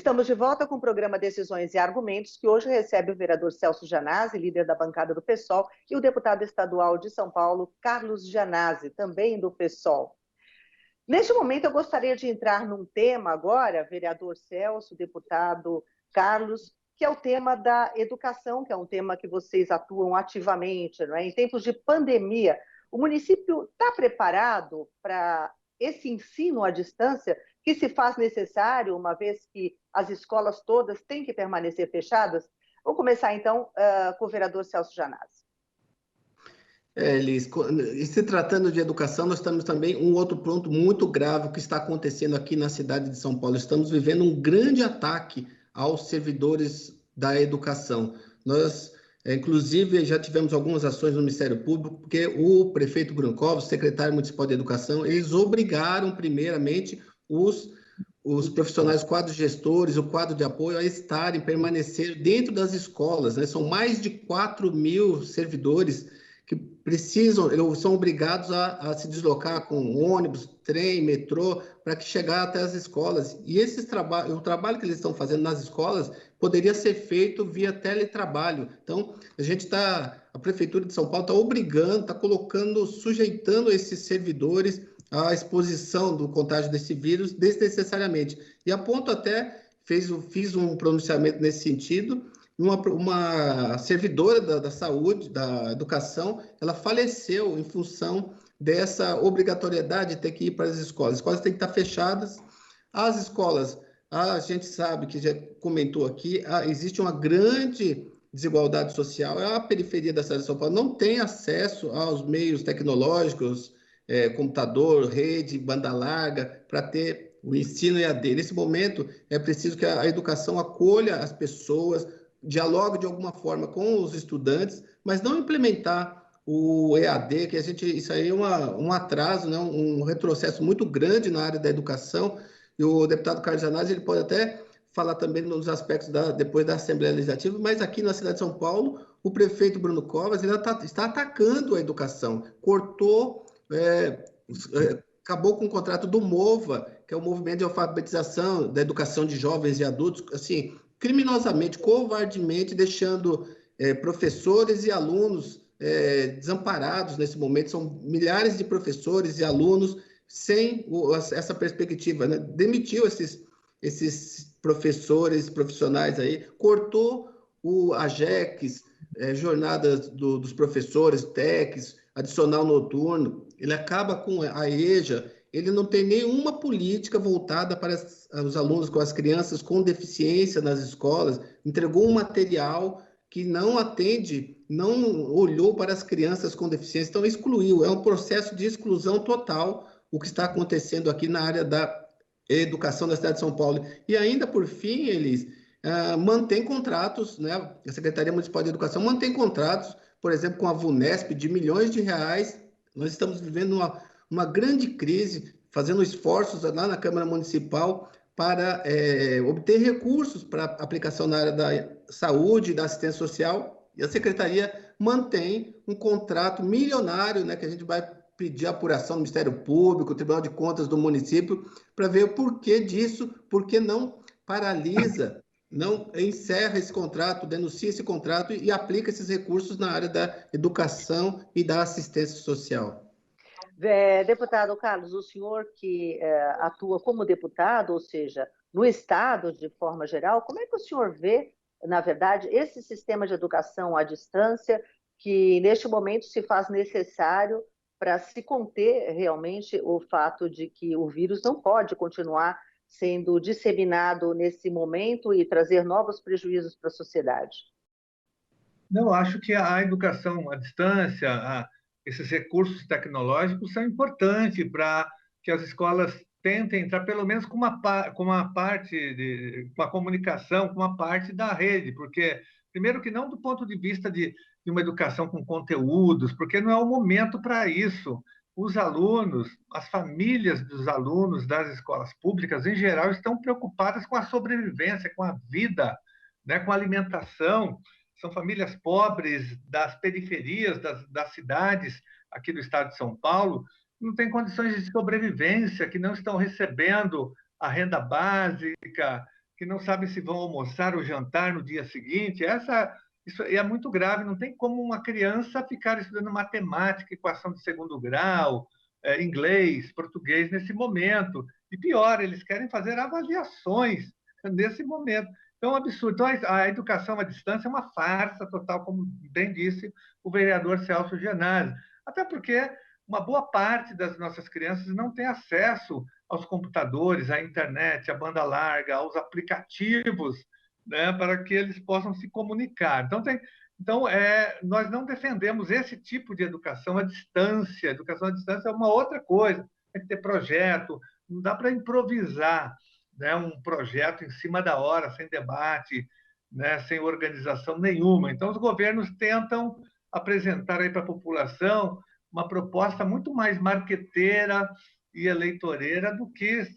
Estamos de volta com o programa Decisões e Argumentos, que hoje recebe o vereador Celso Janazzi, líder da bancada do PSOL, e o deputado estadual de São Paulo, Carlos Janazzi, também do PSOL. Neste momento, eu gostaria de entrar num tema agora, vereador Celso, deputado Carlos, que é o tema da educação, que é um tema que vocês atuam ativamente, não é? Em tempos de pandemia, o município está preparado para esse ensino à distância que se faz necessário, uma vez que as escolas todas têm que permanecer fechadas? Vou começar, então, com o vereador Celso Janazzi. Elis, e se tratando de educação, nós temos também um outro ponto muito grave que está acontecendo aqui na cidade de São Paulo. Estamos vivendo um grande ataque aos servidores da educação. Nós, inclusive, já tivemos algumas ações no Ministério Público, porque o prefeito Bruno Covas, o secretário municipal de educação, eles obrigaram, primeiramente, os profissionais, quadros gestores, o quadro de apoio, a estarem, permanecer dentro das escolas, né? São mais de 4.000 servidores que precisam, eles são obrigados a se deslocar com ônibus, trem, metrô, para que chegar até as escolas. E o trabalho que eles estão fazendo nas escolas poderia ser feito via teletrabalho. Então, a Prefeitura de São Paulo está obrigando, está colocando, sujeitando esses servidores à exposição do contágio desse vírus desnecessariamente. E a ponto até, fiz um pronunciamento nesse sentido. Uma servidora da saúde, da educação, ela faleceu em função dessa obrigatoriedade de ter que ir para as escolas. As escolas têm que estar fechadas. As escolas, a gente sabe, que já comentou aqui, existe uma grande desigualdade social. A periferia da cidade de São Paulo não tem acesso aos meios tecnológicos, computador, rede, banda larga, para ter o ensino EAD. Nesse momento, é preciso que a educação acolha as pessoas, dialogue de alguma forma com os estudantes, mas não implementar o EAD, que isso aí é um atraso, né? Um retrocesso muito grande na área da educação. E o deputado Carlos Janazzi, ele pode até falar também nos aspectos depois da Assembleia Legislativa, mas aqui na cidade de São Paulo, o prefeito Bruno Covas está atacando a educação, acabou com o contrato do MOVA, que é o Movimento de Alfabetização da Educação de Jovens e Adultos, assim, criminosamente, covardemente, deixando professores e alunos desamparados nesse momento. São milhares de professores e alunos sem essa perspectiva, né? Demitiu esses professores profissionais aí, cortou o AJEX, jornadas dos professores, TECs, adicional noturno, ele acaba com a EJA. Ele não tem nenhuma política voltada para os alunos, com as crianças com deficiência nas escolas, entregou um material que não atende, não olhou para as crianças com deficiência, então excluiu. É um processo de exclusão total o que está acontecendo aqui na área da educação da cidade de São Paulo. E ainda, por fim, eles mantêm contratos, né? A Secretaria Municipal de Educação mantém contratos, por exemplo, com a VUNESP, de milhões de reais. Nós estamos vivendo uma grande crise, fazendo esforços lá na Câmara Municipal para obter recursos para aplicação na área da saúde e da assistência social, e a Secretaria mantém um contrato milionário, né, que a gente vai pedir apuração do Ministério Público, Tribunal de Contas do município, para ver o porquê disso, porque não paralisa, não encerra esse contrato, denuncia esse contrato e aplica esses recursos na área da educação e da assistência social. Deputado Carlos, o senhor que atua como deputado, ou seja, no Estado de forma geral, como é que o senhor vê, na verdade, esse sistema de educação à distância que, neste momento, se faz necessário para se conter realmente o fato de que o vírus não pode continuar sendo disseminado nesse momento e trazer novos prejuízos para a sociedade? Não, acho que a educação à distância, esses recursos tecnológicos são importantes para que as escolas tentem entrar pelo menos com uma parte com a comunicação, com uma parte da rede, porque primeiro que não do ponto de vista de uma educação com conteúdos, porque não é o momento para isso. Os alunos, as famílias dos alunos das escolas públicas, em geral, estão preocupadas com a sobrevivência, com a vida, né, com a alimentação. São famílias pobres das periferias das cidades aqui do estado de São Paulo, que não têm condições de sobrevivência, que não estão recebendo a renda básica, que não sabem se vão almoçar ou jantar no dia seguinte. Isso é muito grave. Não tem como uma criança ficar estudando matemática, equação de segundo grau, inglês, português nesse momento. E pior, eles querem fazer avaliações nesse momento. Então, é um absurdo. Então, a educação à distância é uma farsa total, como bem disse o vereador Celso Genazi. Até porque uma boa parte das nossas crianças não tem acesso aos computadores, à internet, à banda larga, aos aplicativos, né, para que eles possam se comunicar. Então, nós não defendemos esse tipo de educação à distância. Educação à distância é uma outra coisa. Tem que ter projeto, não dá para improvisar, né, um projeto em cima da hora, sem debate, né, sem organização nenhuma. Então, os governos tentam apresentar aí para a população uma proposta muito mais marqueteira e eleitoreira do que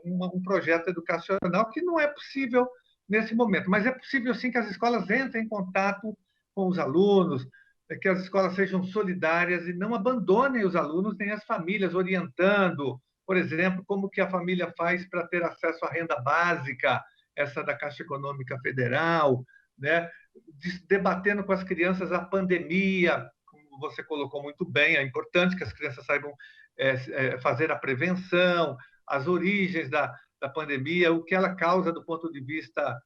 um projeto educacional, que não é possível nesse momento. Mas é possível, sim, que as escolas entrem em contato com os alunos, que as escolas sejam solidárias e não abandonem os alunos nem as famílias, orientando, por exemplo, como que a família faz para ter acesso à renda básica, essa da Caixa Econômica Federal, né? Debatendo com as crianças a pandemia, como você colocou muito bem, é importante que as crianças saibam fazer a prevenção, as origens da pandemia, o que ela causa do ponto de vista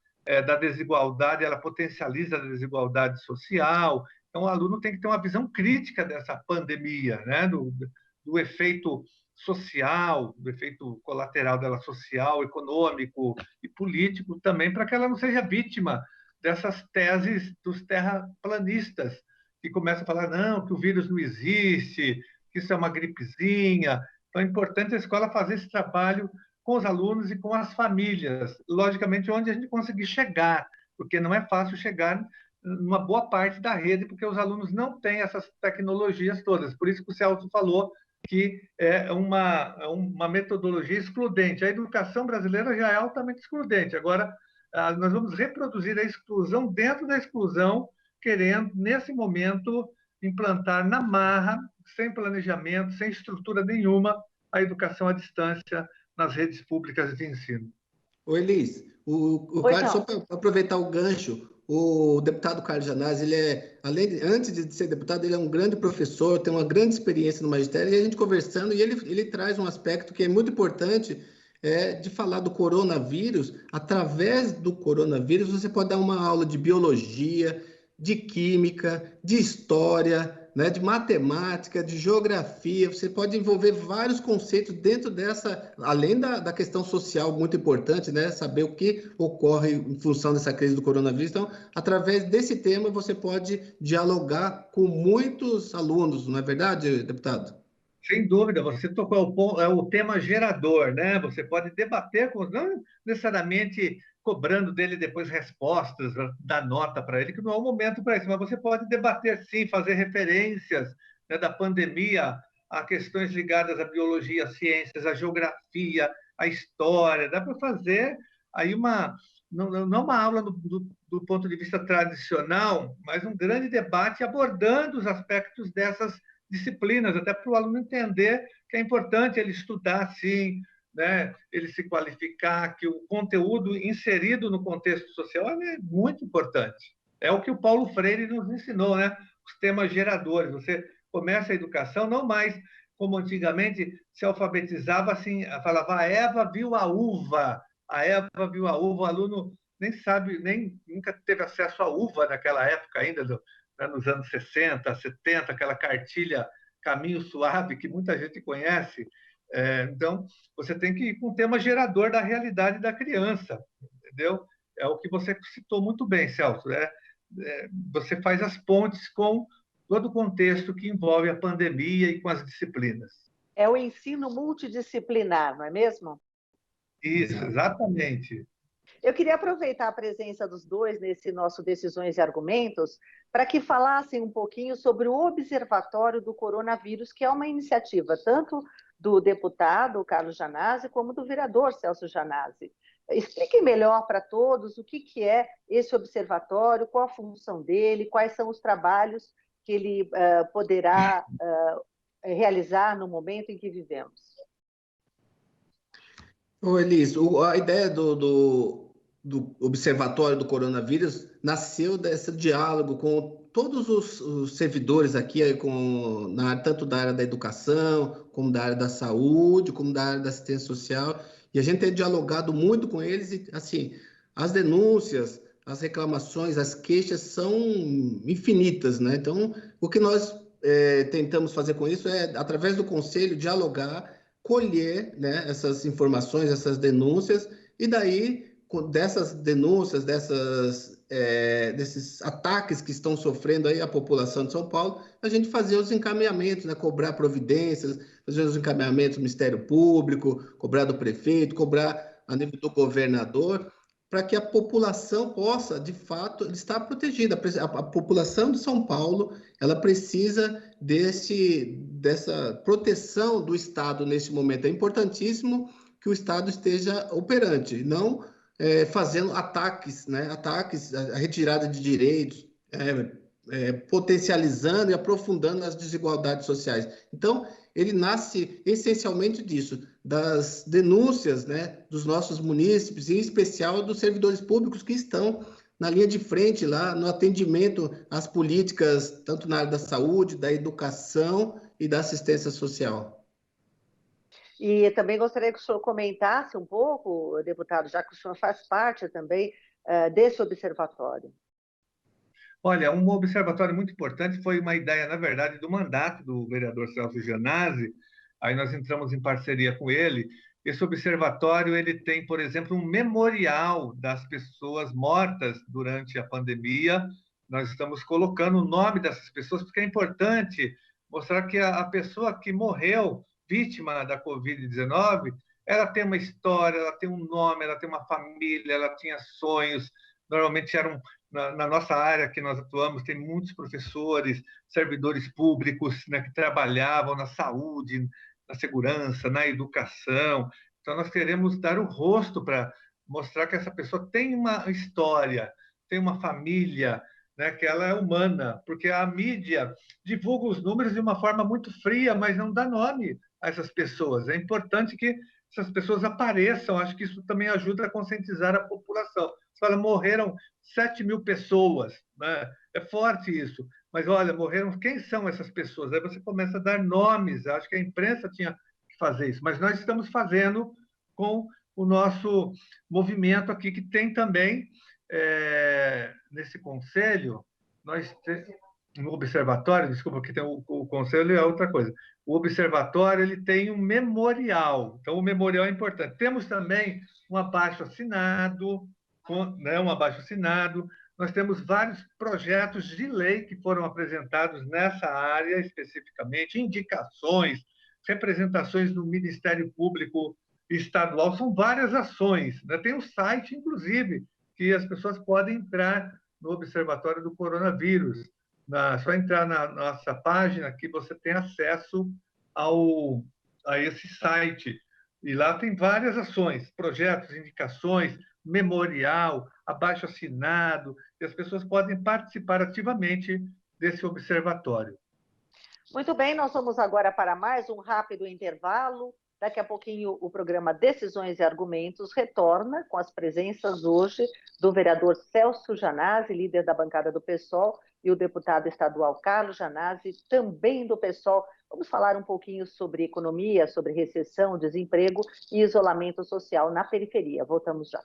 da desigualdade, ela potencializa a desigualdade social. Então, o aluno tem que ter uma visão crítica dessa pandemia, né? do efeito social, do efeito colateral dela social, econômico e político também, para que ela não seja vítima dessas teses dos terraplanistas, que começam a falar, não, que o vírus não existe, que isso é uma gripezinha. Então, é importante a escola fazer esse trabalho com os alunos e com as famílias, logicamente, onde a gente conseguir chegar, porque não é fácil chegar numa boa parte da rede, porque os alunos não têm essas tecnologias todas. Por isso que o Celso falou que é uma metodologia excludente. A educação brasileira já é altamente excludente. Agora, nós vamos reproduzir a exclusão dentro da exclusão, querendo, nesse momento, implantar na marra, sem planejamento, sem estrutura nenhuma, a educação à distância nas redes públicas de ensino. Ô, Elis, Carlos, só para aproveitar o gancho, o deputado Carlos Gianazzi, antes de ser deputado, ele é um grande professor, tem uma grande experiência no magistério, e a gente conversando, e ele traz um aspecto que é muito importante, de falar do coronavírus. Através do coronavírus, você pode dar uma aula de biologia, de química, de história, né, de matemática, de geografia. Você pode envolver vários conceitos dentro dessa, além da questão social muito importante, né, saber o que ocorre em função dessa crise do coronavírus. Então, através desse tema, você pode dialogar com muitos alunos, não é verdade, deputado? Sem dúvida, você tocou o tema gerador, né? Você pode debater, não necessariamente cobrando dele depois respostas, dar nota para ele, que não é o momento para isso, mas você pode debater sim, fazer referências, né, da pandemia a questões ligadas à biologia, às ciências, à geografia, à história. Dá para fazer aí não uma aula do ponto de vista tradicional, mas um grande debate abordando os aspectos dessas disciplinas, até para o aluno entender que é importante ele estudar, sim, né? Ele se qualificar, que o conteúdo inserido no contexto social é muito importante. É o que o Paulo Freire nos ensinou, né? Os temas geradores. Você começa a educação não mais como antigamente se alfabetizava assim, falava a Eva viu a uva, o aluno nem sabe, nunca teve acesso à uva naquela época ainda, nos anos 60, 70, aquela cartilha Caminho Suave, que muita gente conhece. Então, você tem que ir com o tema gerador da realidade da criança, entendeu? É o que você citou muito bem, Celso. Você faz as pontes com todo o contexto que envolve a pandemia e com as disciplinas. É o ensino multidisciplinar, não é mesmo? Isso, exatamente. Eu queria aproveitar a presença dos dois nesse nosso Decisões e Argumentos para que falassem um pouquinho sobre o Observatório do Coronavírus, que é uma iniciativa tanto do deputado Carlos Gianazzi como do vereador Celso Gianazzi. Expliquem melhor para todos o que é esse observatório, qual a função dele, quais são os trabalhos que ele poderá realizar no momento em que vivemos. Ô, Elis, a ideia do do Observatório do Coronavírus nasceu desse diálogo com todos os servidores aqui, tanto da área da educação, como da área da saúde, como da área da assistência social, e a gente tem dialogado muito com eles, e assim, as denúncias, as reclamações, as queixas são infinitas, né? Então, o que nós tentamos fazer com isso é, através do conselho, dialogar, colher, né, essas informações, essas denúncias, e daí dessas denúncias, desses ataques que estão sofrendo aí a população de São Paulo, a gente fazer os encaminhamentos, né? Cobrar providências, fazer os encaminhamentos do Ministério Público, cobrar do prefeito, cobrar a nível do governador, para que a população possa, de fato, estar protegida. A população de São Paulo, ela precisa dessa proteção do Estado nesse momento. É importantíssimo que o Estado esteja operante, não fazendo ataques, né? Ataques, a retirada de direitos, potencializando e aprofundando as desigualdades sociais. Então, ele nasce essencialmente disso, das denúncias, né, dos nossos munícipes, em especial dos servidores públicos que estão na linha de frente lá no atendimento às políticas, tanto na área da saúde, da educação e da assistência social. E também gostaria que o senhor comentasse um pouco, deputado, já que o senhor faz parte também desse observatório. Olha, um observatório muito importante foi uma ideia, na verdade, do mandato do vereador Celso Janazzi. Aí nós entramos em parceria com ele. Esse observatório ele tem, por exemplo, um memorial das pessoas mortas durante a pandemia. Nós estamos colocando o nome dessas pessoas, porque é importante mostrar que a pessoa que morreu vítima da Covid-19, ela tem uma história, ela tem um nome, ela tem uma família, ela tinha sonhos. Normalmente na nossa área que nós atuamos, tem muitos professores, servidores públicos, né, que trabalhavam na saúde, na segurança, na educação. Então, nós queremos dar o rosto para mostrar que essa pessoa tem uma história, tem uma família, né, que ela é humana, porque a mídia divulga os números de uma forma muito fria, mas não dá nome a essas pessoas. É importante que essas pessoas apareçam, acho que isso também ajuda a conscientizar a população. Você fala, morreram 7.000 pessoas, né? É forte isso, mas olha, morreram, quem são essas pessoas? Aí você começa a dar nomes, acho que a imprensa tinha que fazer isso, mas nós estamos fazendo com o nosso movimento aqui, que tem também, nesse conselho, no observatório, desculpa, que tem o conselho é outra coisa. O observatório ele tem um memorial, então o memorial é importante. Temos também um abaixo-assinado, nós temos vários projetos de lei que foram apresentados nessa área especificamente, indicações, representações no Ministério Público Estadual, são várias ações, né? Tem um site, inclusive, que as pessoas podem entrar no Observatório do Coronavírus. Só entrar na nossa página que você tem acesso a esse site. E lá tem várias ações, projetos, indicações, memorial, abaixo-assinado, e as pessoas podem participar ativamente desse observatório. Muito bem, nós vamos agora para mais um rápido intervalo. Daqui a pouquinho o programa Decisões e Argumentos retorna com as presenças hoje do vereador Celso Janazzi, líder da bancada do PSOL, e o deputado estadual Carlos Janazzi, também do PSOL. Vamos falar um pouquinho sobre economia, sobre recessão, desemprego e isolamento social na periferia. Voltamos já.